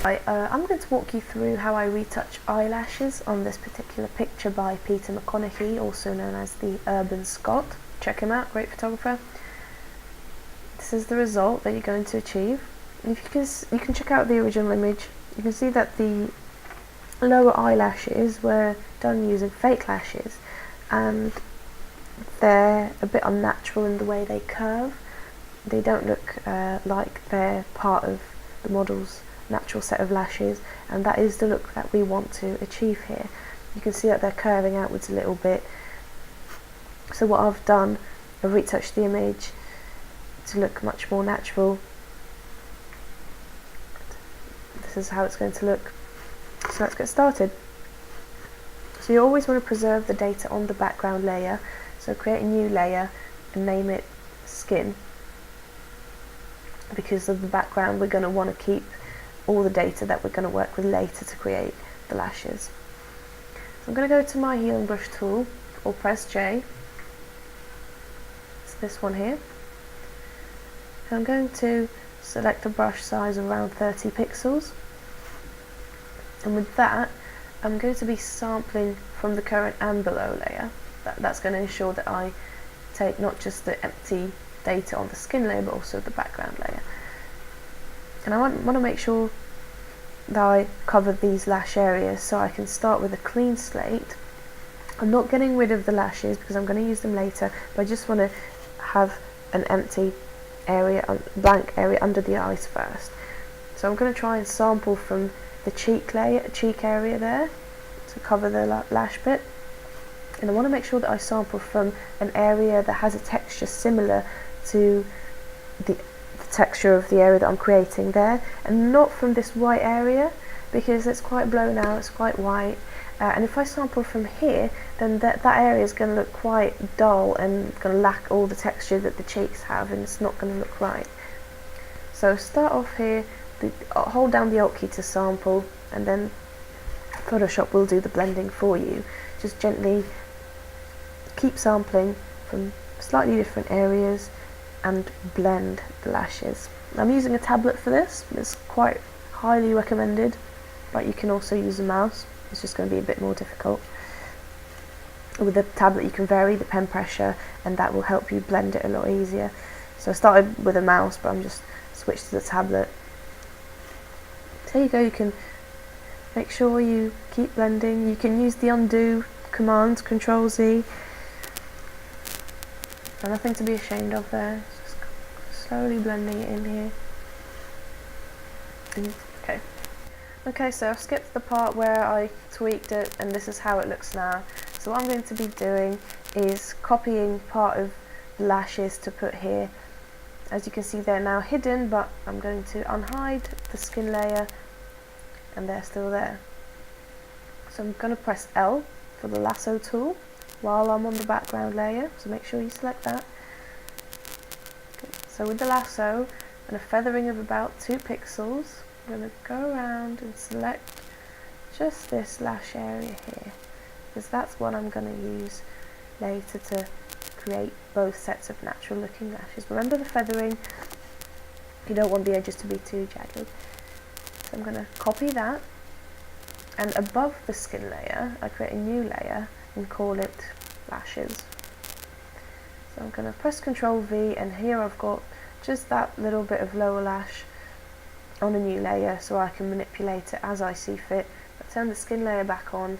Right, I'm going to walk you through how I retouch eyelashes on this particular picture by Peter McConaughey, also known as the Urban Scot. Check him out, great photographer. This is the result that you're going to achieve. And if you can check out the original image, you can see that the lower eyelashes were done using fake lashes, and they're a bit unnatural in the way they curve. They don't look like they're part of the model's natural set of lashes, and that is the look that we want to achieve here. You can see that they're curving outwards a little bit. So what I've done, I've retouched the image to look much more natural. This is how it's going to look. So let's get started. So you always want to preserve the data on the background layer, so create a new layer and name it skin. Because of the background, we're going to want to keep all the data that we're going to work with later to create the lashes. So I'm going to go to my healing brush tool, or press J. It's this one here. And I'm going to select a brush size around 30 pixels. And with that, I'm going to be sampling from the current and below layer. That's going to ensure that I take not just the empty data on the skin layer, but also the background layer. And I want to make sure that I cover these lash areas, so I can start with a clean slate. I'm not getting rid of the lashes because I'm going to use them later, but I just want to have an empty area, blank area under the eyes first. So I'm going to try and sample from the cheek area there to cover the lash bit. And I want to make sure that I sample from an area that has a texture similar to the texture of the area that I'm creating there, and not from this white area, because it's quite blown out, it's quite white, and if I sample from here, then that area is going to look quite dull and going to lack all the texture that the cheeks have, and it's not going to look right. So start off here, hold down the Alt key to sample, and then Photoshop will do the blending for you. Just gently keep sampling from slightly different areas and blend the lashes. I'm using a tablet for this. It's quite highly recommended, but you can also use a mouse. It's just going to be a bit more difficult. With the tablet you can vary the pen pressure, and that will help you blend it a lot easier. So I started with a mouse, but I'm just switched to the tablet. So there you go, you can make sure you keep blending. You can use the undo command, Control Z. And nothing to be ashamed of there. Just slowly blending it in here. Okay, so I've skipped the part where I tweaked it, and this is how it looks now. So what I'm going to be doing is copying part of the lashes to put here. As you can see, they're now hidden, but I'm going to unhide the skin layer, and they're still there. So I'm going to press L for the lasso tool while I'm on the background layer, so make sure you select that. Okay, so with the lasso and a feathering of about 2 pixels, I'm going to go around and select just this lash area here, because that's what I'm going to use later to create both sets of natural looking lashes. Remember the feathering, you don't want the edges to be too jagged. So I'm going to copy that, and above the skin layer I create a new layer and call it lashes. So I'm going to press Ctrl V, and here I've got just that little bit of lower lash on a new layer, so I can manipulate it as I see fit. If I turn the skin layer back on, you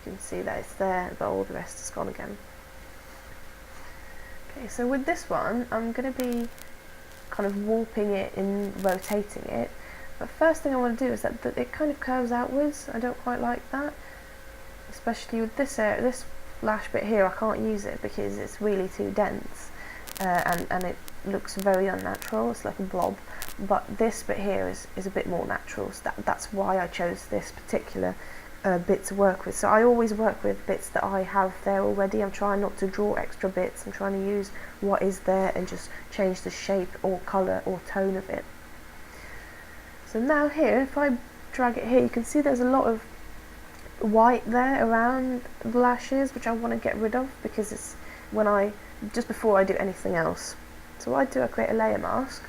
can see that it's there, but all the rest is gone again. Okay, so with this one, I'm going to be kind of warping it and rotating it. But first thing I want to do is that it kind of curves outwards. I don't quite like that, especially with this area, this lash bit here. I can't use it because it's really too dense, and it looks very unnatural. It's like a blob. But this bit here is a bit more natural, so that's why I chose this particular bit to work with. So I always work with bits that I have there already. I'm trying not to draw extra bits. I'm trying to use what is there and just change the shape or colour or tone of it. So now here, if I drag it here, you can see there's a lot of white there around the lashes, which I want to get rid of because it's just before I do anything else. So what I do, I create a layer mask,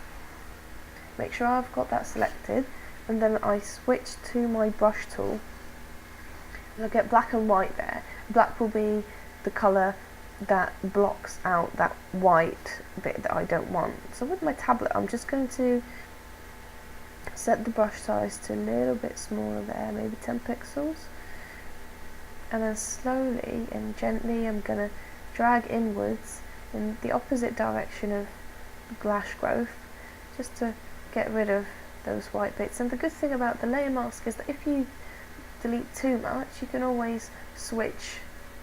make sure I've got that selected, and then I switch to my brush tool, and I get black and white there. Black will be the colour that blocks out that white bit that I don't want. So with my tablet, I'm just going to set the brush size to a little bit smaller there, maybe 10 pixels, and then slowly and gently I'm going to drag inwards in the opposite direction of lash growth, just to get rid of those white bits. And the good thing about the layer mask is that if you delete too much, you can always switch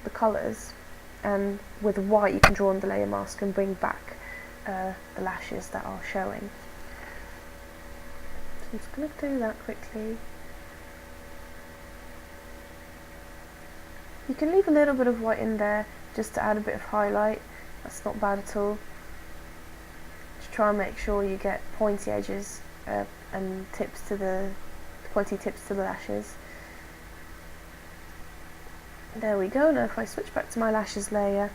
the colours, and with white you can draw on the layer mask and bring back the lashes that are showing. So I'm just going to do that quickly. You can leave a little bit of white in there just to add a bit of highlight. That's not bad at all. Just try and make sure you get pointy edges and pointy tips to the lashes. There we go. Now if I switch back to my lashes layer,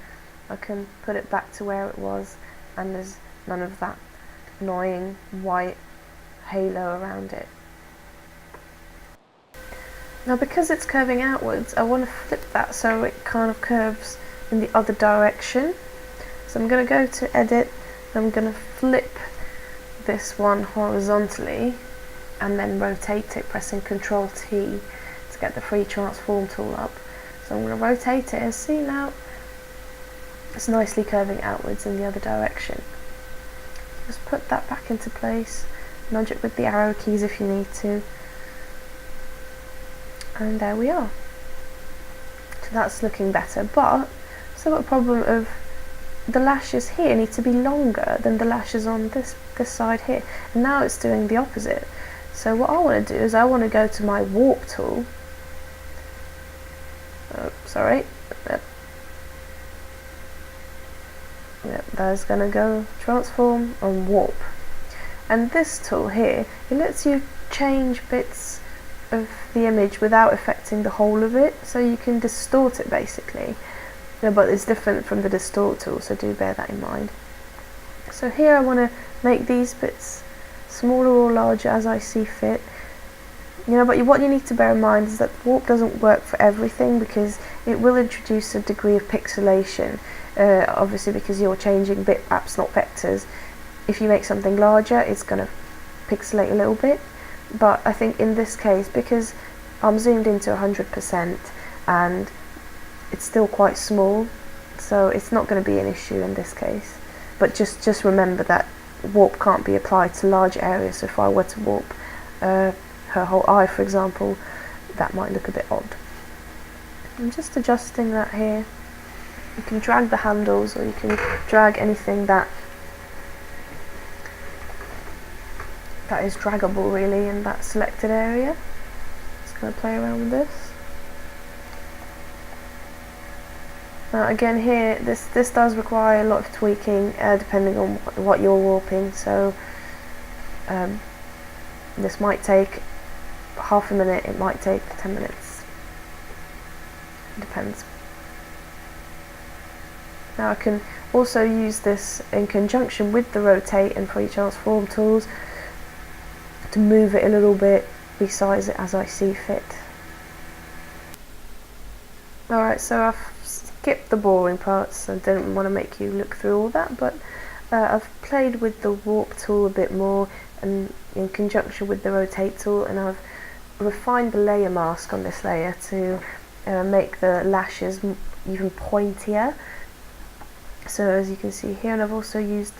I can put it back to where it was, and there's none of that annoying white halo around it. Now because it's curving outwards, I want to flip that so it kind of curves in the other direction. So I'm going to go to edit, and I'm going to flip this one horizontally and then rotate it, pressing Ctrl T to get the free transform tool up. So I'm going to rotate it, and see now it's nicely curving outwards in the other direction. Just put that back into place, nudge it with the arrow keys if you need to, and there we are. So that's looking better, but still got a problem of the lashes here need to be longer than the lashes on this side here, and now it's doing the opposite. So what I want to do is I want to go to my warp tool. Yep, that's gonna go transform and warp. And this tool here, it lets you change bits of the image without affecting the whole of it, so you can distort it basically. But it's different from the distort tool, so do bear that in mind. So here I want to make these bits smaller or larger as I see fit. But what you need to bear in mind is that warp doesn't work for everything, because it will introduce a degree of pixelation, obviously because you're changing bitmaps, not vectors. If you make something larger, it's going to pixelate a little bit, but I think in this case, because I'm zoomed into 100% and it's still quite small, so it's not going to be an issue in this case. But just remember that warp can't be applied to large areas, so if I were to warp her whole eye, for example, that might look a bit odd. I'm just adjusting that here. You can drag the handles, or you can drag anything that is draggable really in that selected area. Just going to play around with this. Now again here, this does require a lot of tweaking depending on what you're warping, so this might take half a minute, it might take 10 minutes, it depends. Now I can also use this in conjunction with the rotate and free transform tools to move it a little bit, resize it as I see fit. Alright, so I've skipped the boring parts, I didn't want to make you look through all that, but I've played with the warp tool a bit more and in conjunction with the rotate tool, and I've refined the layer mask on this layer to make the lashes even pointier. So as you can see here, and I've also used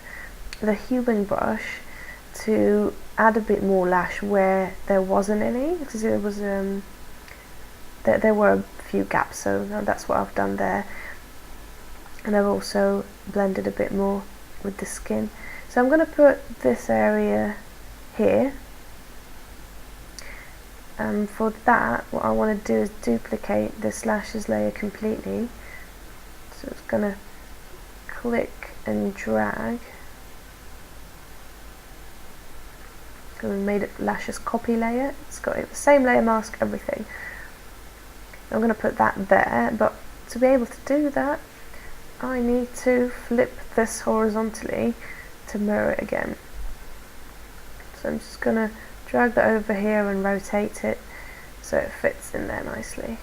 the hewing brush to add a bit more lash where there wasn't any, because there was there were a few gaps, so that's what I've done there. And I've also blended a bit more with the skin. So I'm going to put this area here. For that, what I want to do is duplicate this lashes layer completely. So it's going to click and drag. So we made it lashes copy layer. It's got the same layer mask, everything. I'm going to put that there, but to be able to do that, I need to flip this horizontally to mirror it again. So I'm just going to drag that over here and rotate it so it fits in there nicely.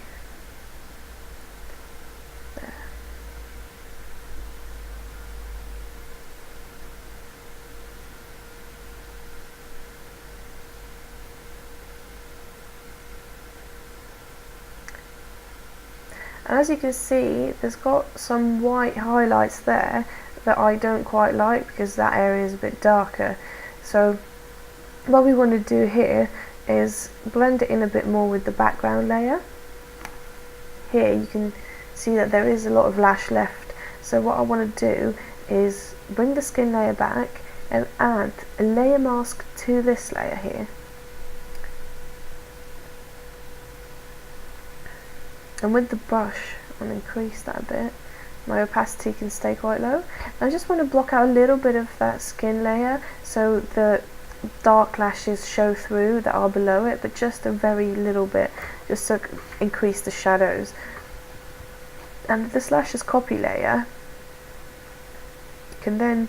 There. And as you can see, there's got some white highlights there that I don't quite like because that area is a bit darker. So what we want to do here is blend it in a bit more with the background layer. Here you can see that there is a lot of lash left, so what I want to do is bring the skin layer back and add a layer mask to this layer here. And with the brush, I'll increase that a bit. My opacity can stay quite low. And I just want to block out a little bit of that skin layer so the dark lashes show through that are below it, but just a very little bit, just to increase the shadows. And this lashes copy layer, you can then,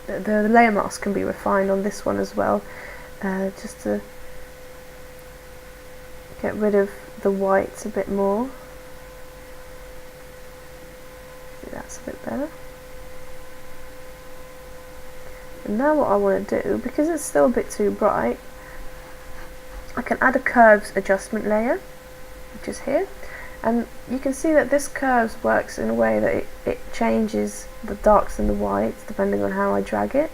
the layer mask can be refined on this one as well, just to get rid of the whites a bit more. See, that's a bit better. And now what I want to do, because it's still a bit too bright, I can add a curves adjustment layer, which is here. And you can see that this curves works in a way that it changes the darks and the whites depending on how I drag it.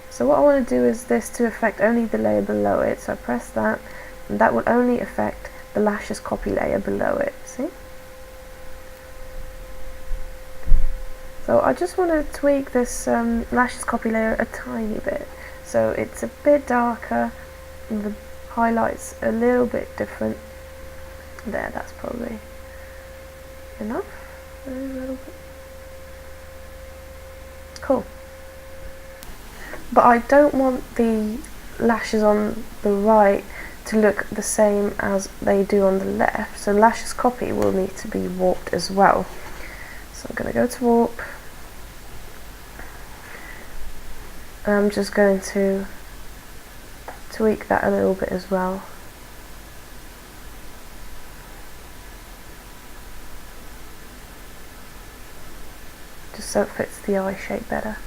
So what I want to do is this to affect only the layer below it. So I press that, and that will only affect the lashes copy layer below it. See? So I just want to tweak this lashes copy layer a tiny bit, so it's a bit darker and the highlights a little bit different. There, that's probably enough. A little bit. Cool. But I don't want the lashes on the right to look the same as they do on the left, so lashes copy will need to be warped as well. So I'm going to go to warp. I'm just going to tweak that a little bit as well. Just so it fits the eye shape better.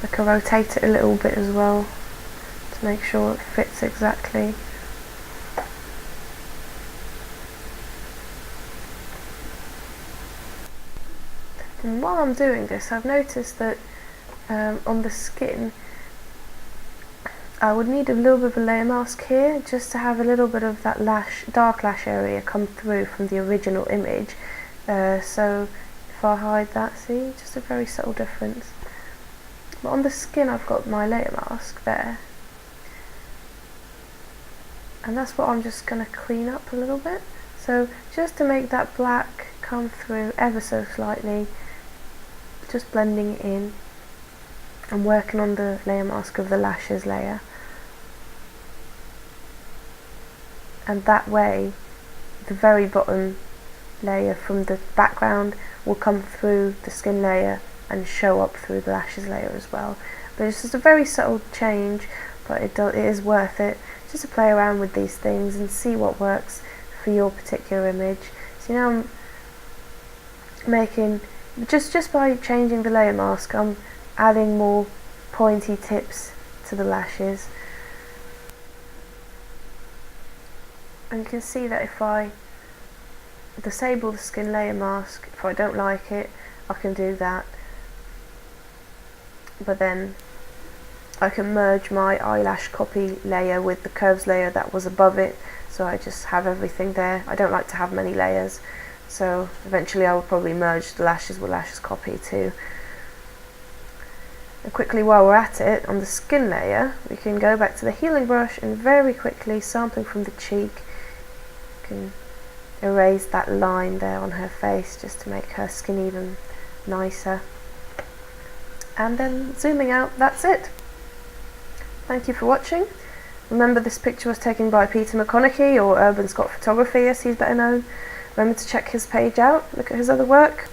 I can rotate it a little bit as well to make sure it fits exactly. And while I'm doing this, I've noticed that on the skin I would need a little bit of a layer mask here, just to have a little bit of that dark lash area come through from the original image. So if I hide that, see, just a very subtle difference. But on the skin I've got my layer mask there, and that's what I'm just going to clean up a little bit. So just to make that black come through ever so slightly, just blending it in and working on the layer mask of the lashes layer. And that way the very bottom layer from the background will come through the skin layer and show up through the lashes layer as well. But it's just a very subtle change, but it is worth it just to play around with these things and see what works for your particular image. So now I'm making, just by changing the layer mask, I'm adding more pointy tips to the lashes. And you can see that if I disable the skin layer mask, if I don't like it, I can do that. But then I can merge my eyelash copy layer with the curves layer that was above it, so I just have everything there. I don't like to have many layers, so eventually I will probably merge the lashes with lashes copy too. And quickly, while we're at it, on the skin layer we can go back to the healing brush and very quickly, sampling from the cheek, you can erase that line there on her face just to make her skin even nicer. And then zooming out, that's it. Thank you for watching. Remember, this picture was taken by Peter McConaughey, or Urban Scott Photography as he's better known. Remember to check his page out, look at his other work.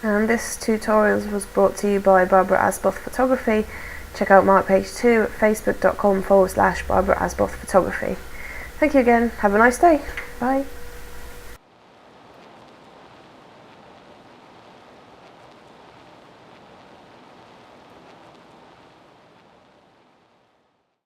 And this tutorial was brought to you by Barbara Asboth Photography. Check out my page too at facebook.com/Barbara Asboth Photography. Thank you again. Have a nice day. Bye.